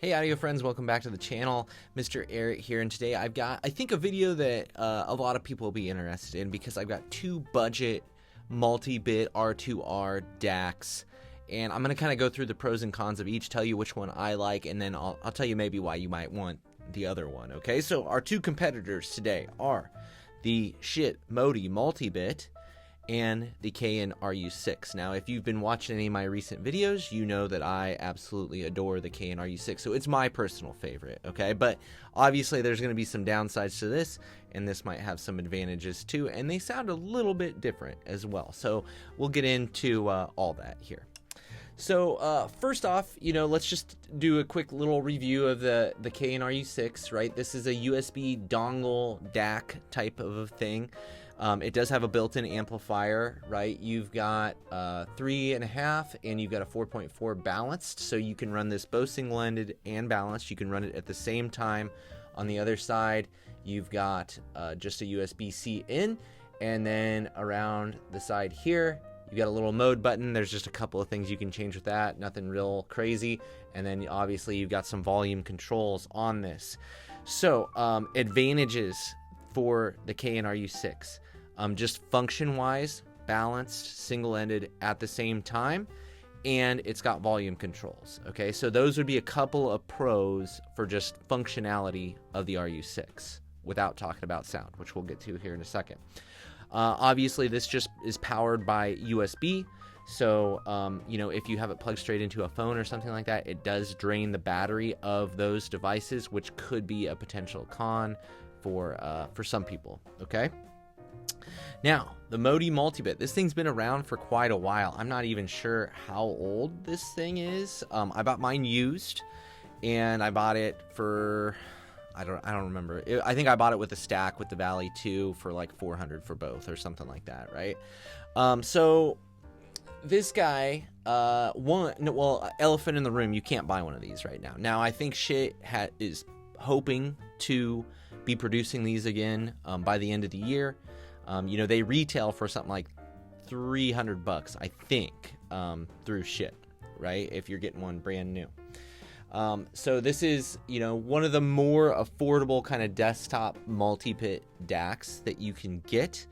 Hey audio friends, welcome back to the channel. MrAyrit here, and today I've got, I think, a video that a lot of people will be interested in because I've got two budget multi-bit R2R DACs, and I'm going to kind of go through the pros and cons of each, tell you which one I like, and then I'll tell you maybe why you might want the other one, okay? So our two competitors today are the Schiit Modi Multibit and the Cayin RU6. Now, if you've been watching any of my recent videos, you know that I absolutely adore the Cayin RU6, so it's my personal favorite, okay? But obviously, there's going to be some downsides to this, and this might have some advantages too, and they sound a little bit different as well. So we'll get into all that here. So first off, let's just do a quick little review of the Cayin RU6, right? This is a USB dongle DAC type of a thing. It does have a built-in amplifier, right? You've got 3.5 and you've got a 4.4 balanced, so you can run this both single-ended and balanced. You can run it at the same time. On the other side, you've got just a USB-C in, and then around the side here, you've got a little mode button. There's just a couple of things you can change with that, nothing real crazy. And then obviously you've got some volume controls on this. So advantages for the Cayin RU6. Just function-wise, balanced, single-ended at the same time, and it's got volume controls, okay? So those would be a couple of pros for just functionality of the RU6 without talking about sound, which we'll get to here in a second. Obviously, this just is powered by USB, so, if you have it plugged straight into a phone or something like that, it does drain the battery of those devices, which could be a potential con for some people, okay? Now, the Modi Multibit, this thing's been around for quite a while. I'm not even sure how old this thing is. I bought mine used, and I bought it for, I don't remember. I think I bought it with a stack with the Valley 2 for like $400 for both or something like that, right? So this guy, elephant in the room, you can't buy one of these right now. Now, I think Schiit is hoping to be producing these again by the end of the year. They retail for something like $300, I think, through Schiit, right? If you're getting one brand new. So this is, one of the more affordable kind of desktop multi-bit DACs that you can get.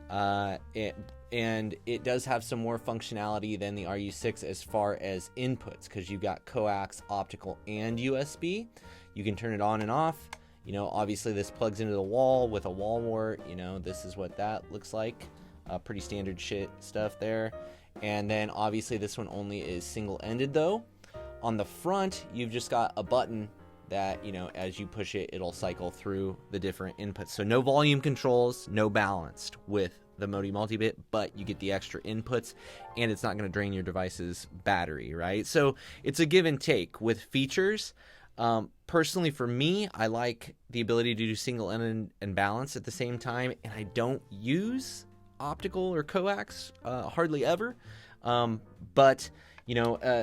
And it does have some more functionality than the RU6 as far as inputs, because you've got coax, optical, and USB. You can turn it on and off. Obviously this plugs into the wall with a wall wart. This is what that looks like. Pretty standard Schiit stuff there. And then obviously this one only is single-ended though. On the front, you've just got a button that, as you push it, it'll cycle through the different inputs. So no volume controls, no balanced with the Modi Multibit, but you get the extra inputs, and it's not going to drain your device's battery, right? So it's a give and take with features. Personally, for me, I like the ability to do single-ended and balance at the same time, and I don't use optical or coax hardly ever. But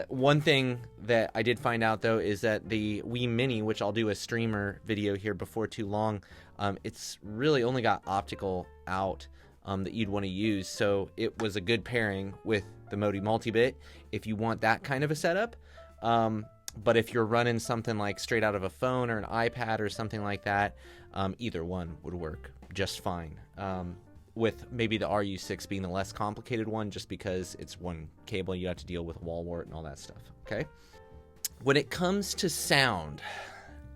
one thing that I did find out though is that the Wii Mini, which I'll do a streamer video here before too long, it's really only got optical out that you'd want to use. So it was a good pairing with the Modi Multibit if you want that kind of a setup. But if you're running something like straight out of a phone or an iPad or something like that, either one would work just fine. With maybe the RU6 being the less complicated one, just because it's one cable, you have to deal with a wall wart and all that stuff, okay? When it comes to sound,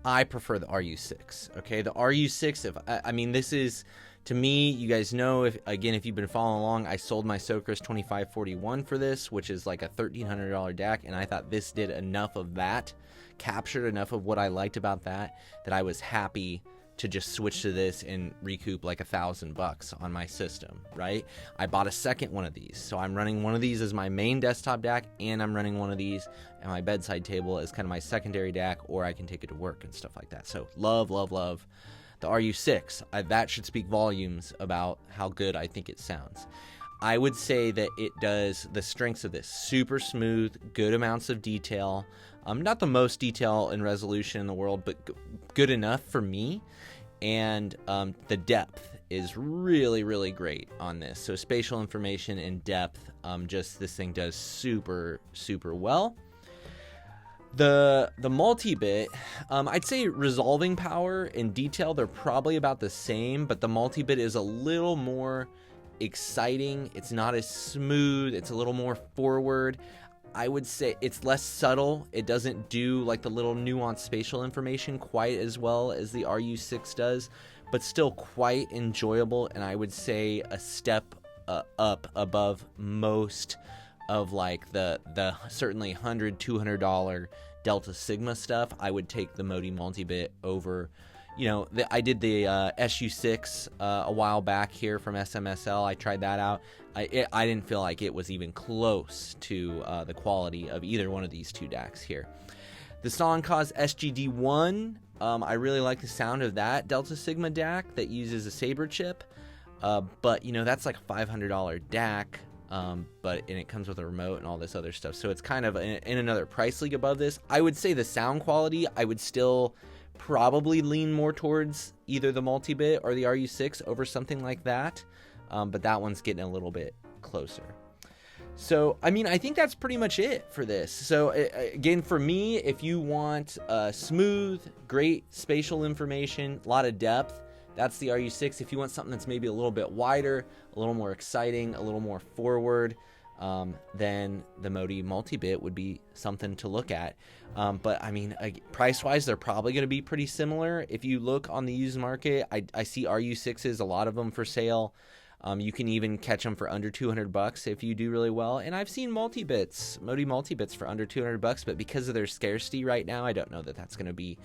I prefer the RU6, okay? The RU6, this is, to me, you guys know, if you've been following along, I sold my Socrus 2541 for this, which is like a $1,300 DAC, and I thought this did enough of that, captured enough of what I liked about that I was happy to just switch to this and recoup like $1,000 on my system, right? I bought a second one of these, so I'm running one of these as my main desktop DAC, and I'm running one of these at my bedside table as kind of my secondary DAC, or I can take it to work and stuff like that. So love the RU6. That should speak volumes about how good I think it sounds. I would say that it does the strengths of this: super smooth, good amounts of detail. Not the most detail and resolution in the world, but good enough for me. And the depth is really, really great on this. So spatial information and depth, this thing does super, super well. The Multibit, I'd say resolving power and detail, they're probably about the same, but the Multibit is a little more exciting. It's not as smooth. It's a little more forward. I would say it's less subtle. It doesn't do like the little nuanced spatial information quite as well as the RU6 does, but still quite enjoyable, and I would say a step up above most of like the certainly $100, $200 Delta Sigma stuff. I would take the Modi Multibit over, you know, I did the SU6 a while back here from SMSL. I tried that out. I didn't feel like it was even close to the quality of either one of these two DACs here. The Soundcause SGD1, I really like the sound of that Delta Sigma DAC that uses a Saber chip, but you know, that's like a $500 DAC. And it comes with a remote and all this other stuff, so it's kind of in another price league above this. I would say the sound quality, I would still probably lean more towards either the Multibit or the RU6 over something like that, but that one's getting a little bit closer. So, I mean, I think that's pretty much it for this. So, again, for me, if you want smooth, great spatial information, a lot of depth, that's the RU6. If you want something that's maybe a little bit wider, a little more exciting, a little more forward, then the Modi Multibit would be something to look at. But I mean, price-wise, they're probably going to be pretty similar. If you look on the used market, I see RU6s, a lot of them for sale. You can even catch them for under $200 if you do really well. And I've seen Modi Multibits for under $200, but because of their scarcity right now, I don't know that that's going to be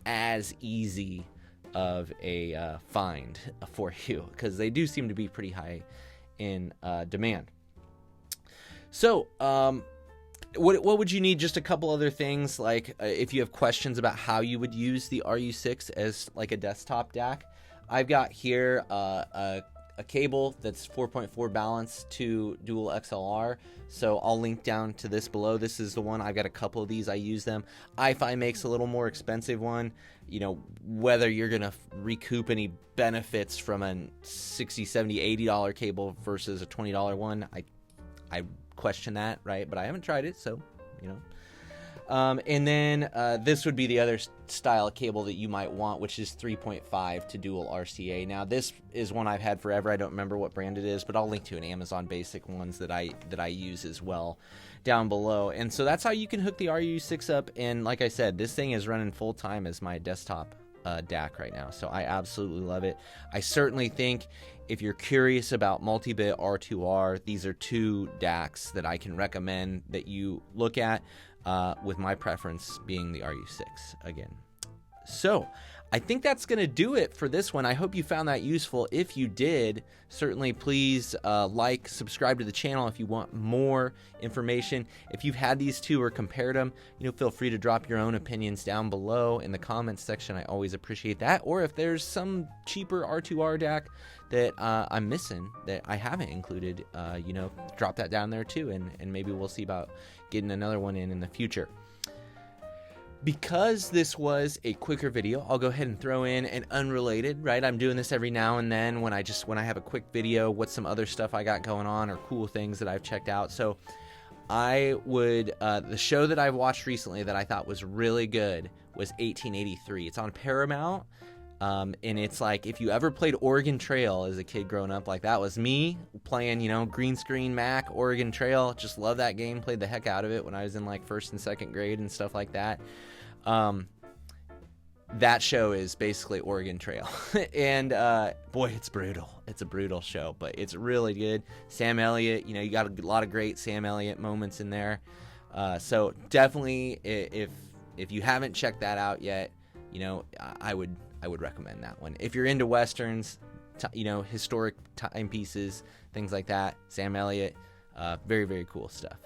as easy of a find for you, because they do seem to be pretty high in demand. So what would you need? Just a couple other things, like if you have questions about how you would use the RU6 as like a desktop DAC. I've got here a cable that's 4.4 balance to dual XLR, so I'll link down to this below. This is the one. I've got a couple of these. I use them. iFi makes a little more expensive one. You know, whether you're gonna recoup any benefits from a $60, $70, $80 cable versus a $20 one, I question that, right? But I haven't tried it, so you know. And then this would be the other style of cable that you might want, which is 3.5 to dual RCA. Now this is one I've had forever. I don't remember what brand it is, but I'll link to an Amazon Basic ones that I use as well down below. And so that's how you can hook the RU6 up. And like I said, this thing is running full time as my desktop DAC right now, so I absolutely love it. I certainly think if you're curious about Multibit R2R, these are two DACs that I can recommend that you look at, with my preference being the RU6 again. So I think that's going to do it for this one. I hope you found that useful. If you did, certainly please like, subscribe to the channel if you want more information. If you've had these two or compared them, you know, feel free to drop your own opinions down below in the comments section. I always appreciate that. Or if there's some cheaper R2R DAC that I'm missing that I haven't included, you know, drop that down there too, and maybe we'll see about getting another one in the future. Because this was a quicker video, I'll go ahead and throw in an unrelated, right? I'm doing this every now and then when I have a quick video, what's some other stuff I got going on or cool things that I've checked out. So I would, the show that I've watched recently that I thought was really good was 1883. It's on Paramount. And it's like, if you ever played Oregon Trail as a kid growing up, like that was me playing, you know, green screen Mac, Oregon Trail. Just love that game. Played the heck out of it when I was in like 1st and 2nd grade and stuff like that. That show is basically Oregon Trail. And boy, it's brutal. It's a brutal show, but it's really good. Sam Elliott, you know, you got a lot of great Sam Elliott moments in there. So definitely, if you haven't checked that out yet, you know, I would recommend that one. If you're into Westerns, you know, historic timepieces, things like that, Sam Elliott, very, very cool stuff.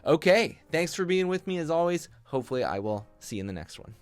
Okay, thanks for being with me as always. Hopefully I will see you in the next one.